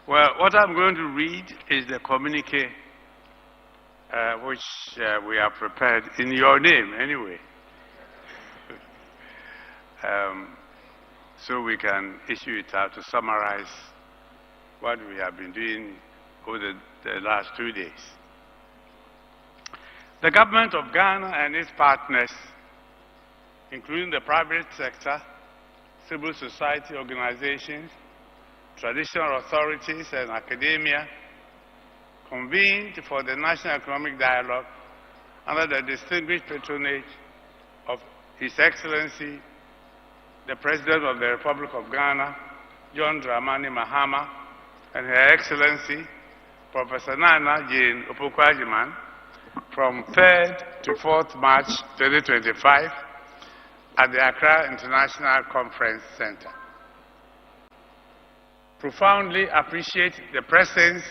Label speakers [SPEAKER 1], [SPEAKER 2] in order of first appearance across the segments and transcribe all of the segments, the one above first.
[SPEAKER 1] Well, what I'm going to read is the communique which we have prepared in your name anyway. So we can issue it out to summarize what we have been doing over the last 2 days. The government of Ghana and its partners, including the private sector, civil society organizations, traditional authorities, and academia, convened for the National Economic Dialogue under the distinguished patronage of His Excellency, the President of the Republic of Ghana, John Dramani Mahama, and Her Excellency, Professor Nana Jane Opoku-Agyeman, from 3rd to 4th March 2025 at the Accra International Conference Center. Profoundly appreciate the presence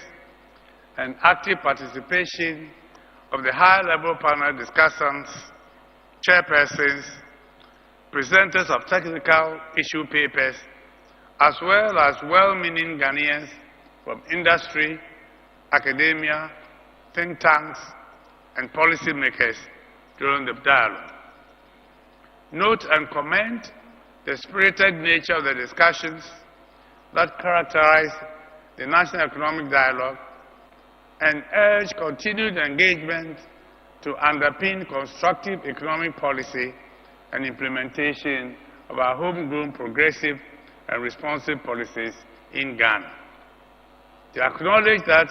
[SPEAKER 1] and active participation of the high-level panel discussants, chairpersons, presenters of technical issue papers, as well as well-meaning Ghanaians from industry, academia, think tanks, and policymakers during the dialogue. Note and comment the spirited nature of the discussions that characterize the National Economic Dialogue and urge continued engagement to underpin constructive economic policy and implementation of our homegrown progressive and responsive policies in Ghana. To acknowledge that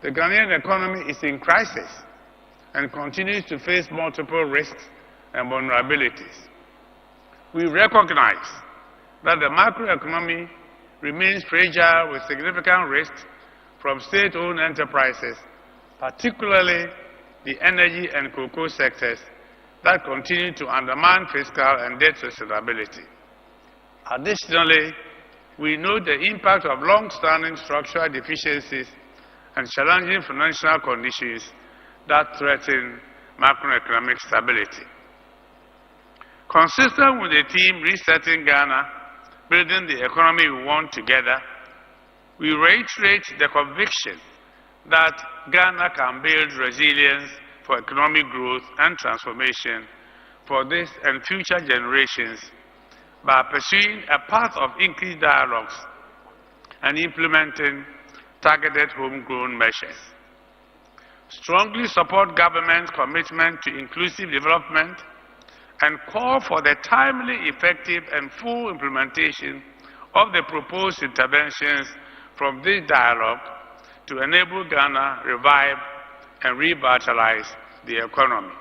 [SPEAKER 1] the Ghanaian economy is in crisis and continues to face multiple risks and vulnerabilities. We recognize that the macroeconomy remains fragile with significant risks from state-owned enterprises, particularly the energy and cocoa sectors that continue to undermine fiscal and debt sustainability. Additionally, we note the impact of long-standing structural deficiencies and challenging financial conditions that threaten macroeconomic stability. Consistent with the theme Resetting Ghana, Building the Economy We Want Together, we reiterate the conviction that Ghana can build resilience for economic growth and transformation for this and future generations by pursuing a path of increased dialogues and implementing targeted homegrown measures. Strongly support government's commitment to inclusive development and call for the timely, effective, and full implementation of the proposed interventions from this dialogue to enable Ghana revive and revitalize the economy.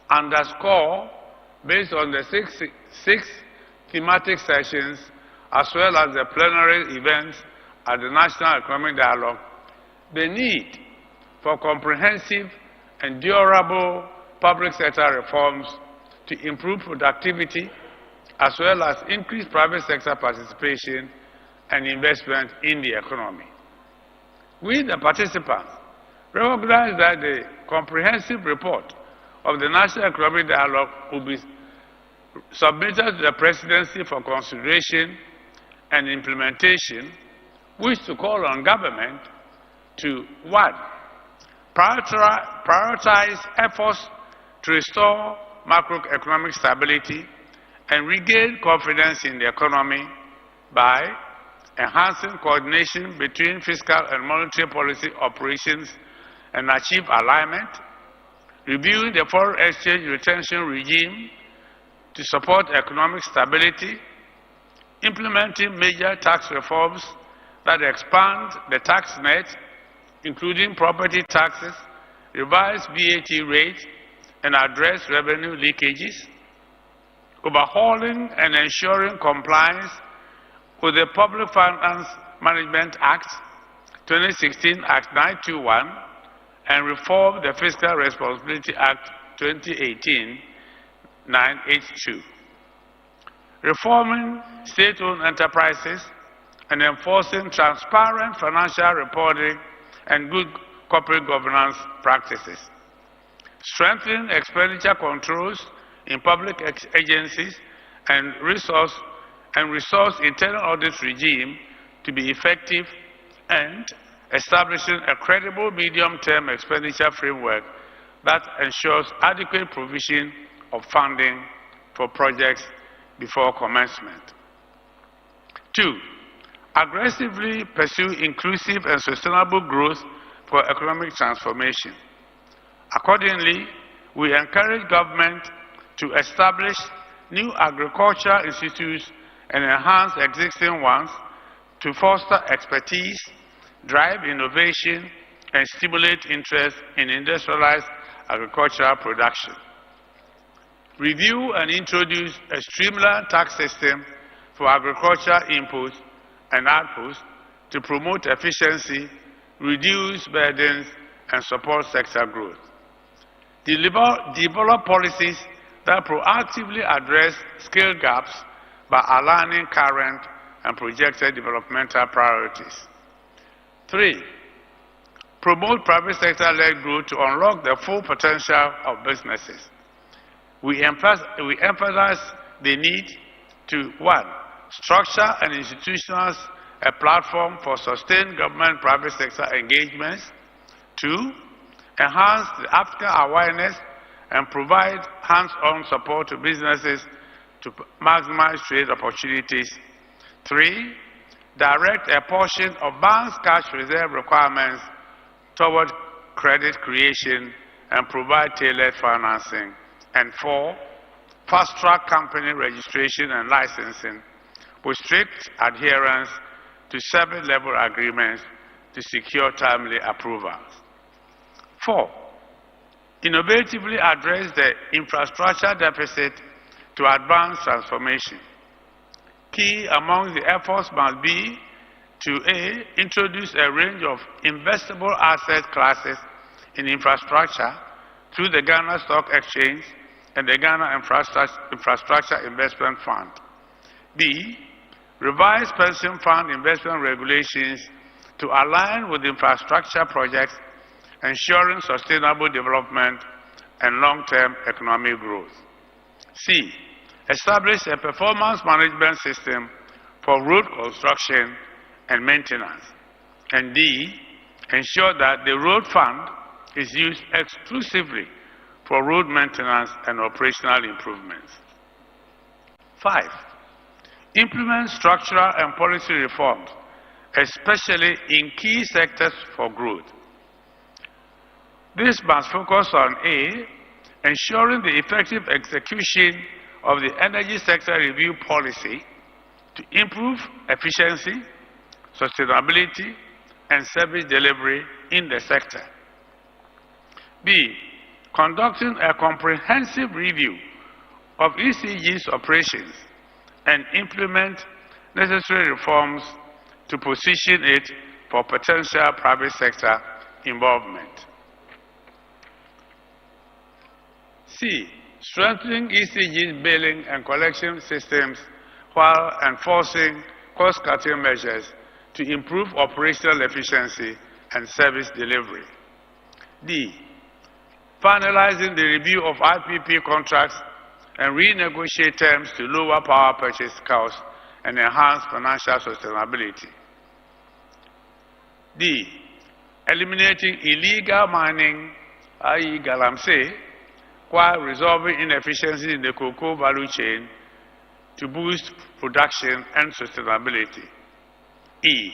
[SPEAKER 1] Underscore, based on the six thematic sessions as well as the plenary events at the National Economic Dialogue, the need for comprehensive and durable public sector reforms to improve productivity as well as increase private sector participation and investment in the economy. We, the participants, recognize that the comprehensive report of the National Economic Dialogue will be submitted to the Presidency for consideration and implementation, which to call on government to 1. Prioritize efforts to restore macroeconomic stability and regain confidence in the economy by enhancing coordination between fiscal and monetary policy operations and achieve alignment, reviewing the foreign exchange retention regime to support economic stability, implementing major tax reforms that expand the tax net, including property taxes, revise VAT rates, and address revenue leakages, overhauling and ensuring compliance with the Public Finance Management Act, 2016 Act 921, and reform the Fiscal Responsibility Act, 2018 982. Reforming state-owned enterprises and enforcing transparent financial reporting and good corporate governance practices. Strengthening expenditure controls in public agencies and resource internal audit regime to be effective, and establishing a credible medium-term expenditure framework that ensures adequate provision of funding for projects before commencement. 2, aggressively pursue inclusive and sustainable growth for economic transformation. Accordingly, we encourage government to establish new agricultural institutes and enhance existing ones to foster expertise, drive innovation, and stimulate interest in industrialized agricultural production. Review and introduce a streamlined tax system for agricultural inputs and outputs to promote efficiency, reduce burdens, and support sector growth. Develop policies that proactively address skill gaps by aligning current and projected developmental priorities. 3, promote private sector-led growth to unlock the full potential of businesses. We emphasize the need to 1, structure and institutionalize a platform for sustained government-private sector engagements. 2, enhance the applicant awareness and provide hands-on support to businesses to maximize trade opportunities. 3, direct a portion of banks' cash reserve requirements toward credit creation and provide tailored financing. And 4, fast-track company registration and licensing with strict adherence to service-level agreements to secure timely approvals. 4, innovatively address the infrastructure deficit to advance transformation. Key among the efforts must be to A, introduce a range of investable asset classes in infrastructure through the Ghana Stock Exchange and the Ghana Infrastructure Investment Fund. B, revise pension fund investment regulations to align with infrastructure projects, ensuring sustainable development and long-term economic growth. C, establish a performance management system for road construction and maintenance. And D, ensure that the road fund is used exclusively for road maintenance and operational improvements. 5, implement structural and policy reforms, especially in key sectors for growth. This must focus on A, ensuring the effective execution of the energy sector review policy to improve efficiency, sustainability, and service delivery in the sector. B, conducting a comprehensive review of ECG's operations and implement necessary reforms to position it for potential private sector involvement. C, strengthening ECG's billing and collection systems while enforcing cost-cutting measures to improve operational efficiency and service delivery. D, finalizing the review of IPP contracts and renegotiate terms to lower power purchase costs and enhance financial sustainability. D, eliminating illegal mining, i.e. galamsey, while resolving inefficiencies in the cocoa value chain to boost production and sustainability. E,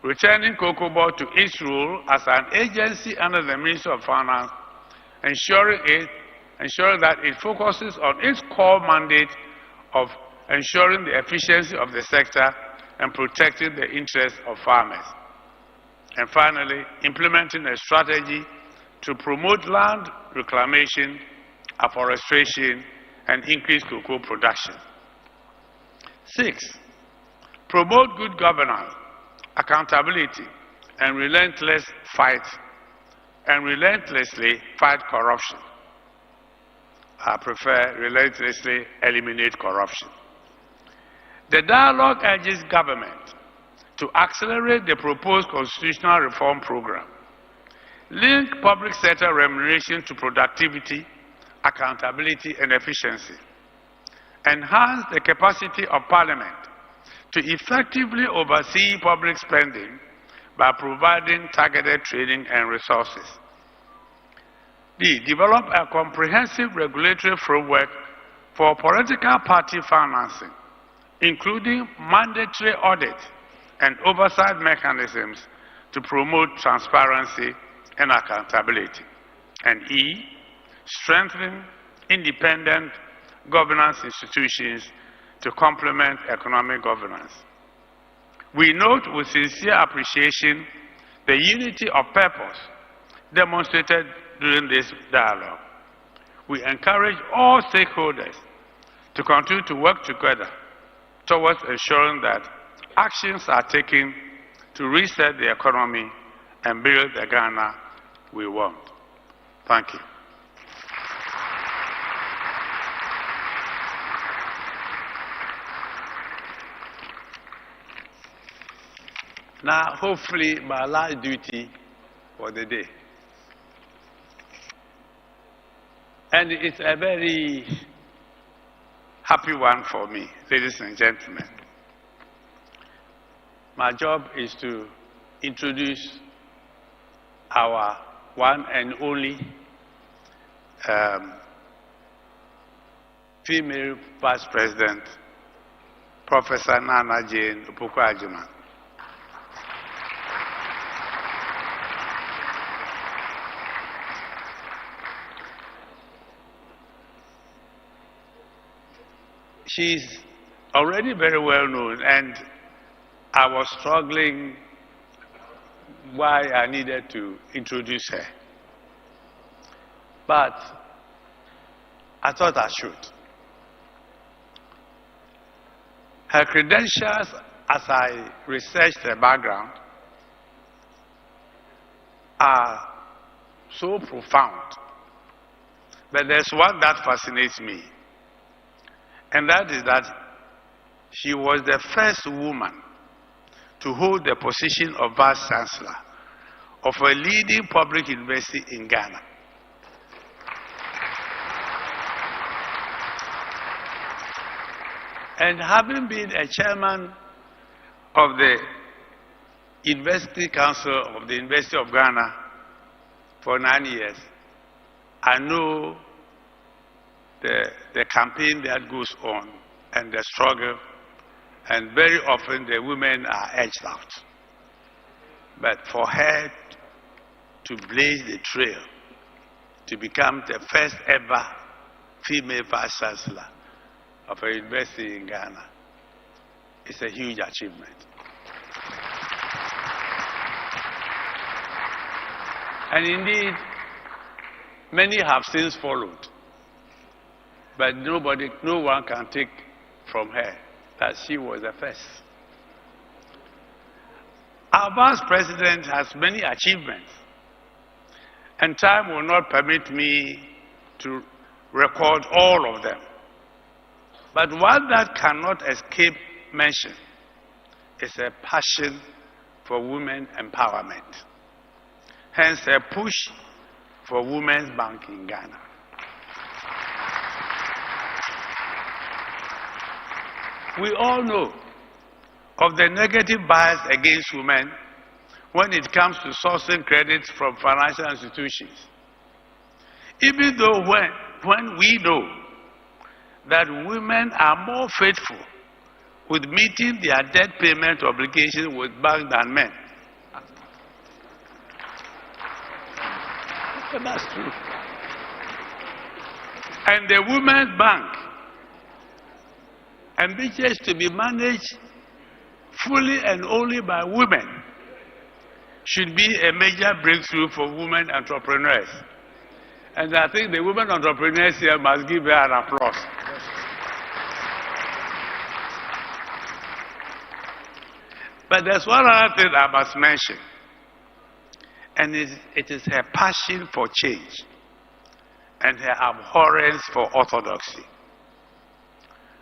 [SPEAKER 1] returning Cocoa Board to its role as an agency under the Ministry of Finance, ensuring that it focuses on its core mandate of ensuring the efficiency of the sector and protecting the interests of farmers. And finally, implementing a strategy to promote land reclamation, afforestation, and increase cocoa production. 6, promote good governance, accountability, and relentlessly fight corruption. I prefer relentlessly eliminate corruption. The dialogue urges government to accelerate the proposed constitutional reform program, link public sector remuneration to productivity, accountability, and efficiency, enhance the capacity of Parliament to effectively oversee public spending by providing targeted training and resources. D, develop a comprehensive regulatory framework for political party financing, including mandatory audit and oversight mechanisms to promote transparency and accountability. And E, strengthen independent governance institutions to complement economic governance. We note with sincere appreciation the unity of purpose demonstrated during this dialogue. We encourage all stakeholders to continue to work together towards ensuring that actions are taken to reset the economy and build the Ghana we want. Thank you. Now, hopefully, my last duty for the day. And it's a very happy one for me, ladies and gentlemen. My job is to introduce our one and only female Vice President, Professor Nana Jane Opoku-Agyeman. She's already very well known, and I was struggling why I needed to introduce her. But I thought I should. Her credentials, as I researched her background, are so profound. But there's one that fascinates me. And that is that she was the first woman to hold the position of Vice Chancellor of a leading public university in Ghana. And having been a chairman of the University Council of the University of Ghana for 9 years, I know the campaign that goes on and the struggle, and very often the women are edged out. But for her to blaze the trail to become the first ever female Vice Chancellor of a university in Ghana is a huge achievement. And indeed, many have since followed. But no one can take from her that she was the first. Our Vice President has many achievements, and time will not permit me to record all of them. But one that cannot escape mention is a passion for women empowerment. Hence, a push for Women's Bank in Ghana. We all know of the negative bias against women when it comes to sourcing credits from financial institutions. Even though when we know that women are more faithful with meeting their debt payment obligations with banks than men. But that's true. And the Women's Bank, ambitious to be managed fully and only by women, should be a major breakthrough for women entrepreneurs. And I think the women entrepreneurs here must give her an applause. But there's one other thing I must mention, and it is her passion for change and her abhorrence for orthodoxy.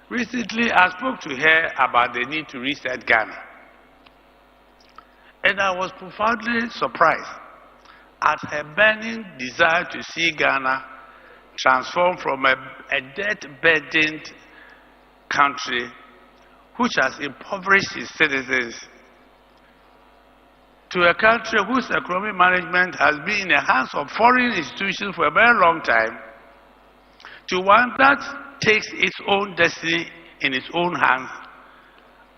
[SPEAKER 1] Recently, I spoke to her about the need to reset Ghana. And I was profoundly surprised at her burning desire to see Ghana transform from a debt-burdened country which has impoverished its citizens, to a country whose economic management has been in the hands of foreign institutions for a very long time, to one that takes its own destiny in its own hands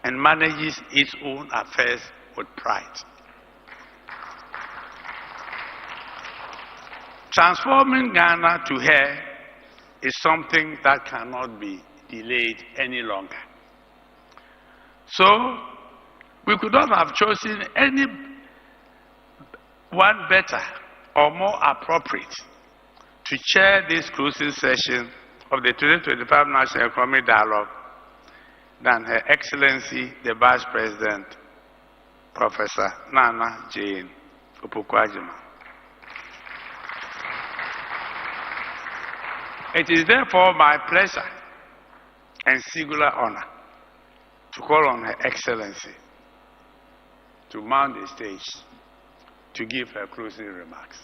[SPEAKER 1] and manages its own affairs with pride. Transforming Ghana to her is something that cannot be delayed any longer. So, we could not have chosen any one better or more appropriate to chair this closing session of the 2025 National Economic Dialogue than Her Excellency, the Vice President, Professor Nana Jane Opoku-Agyeman. It is therefore my pleasure and singular honor to call on Her Excellency to mount the stage to give her closing remarks.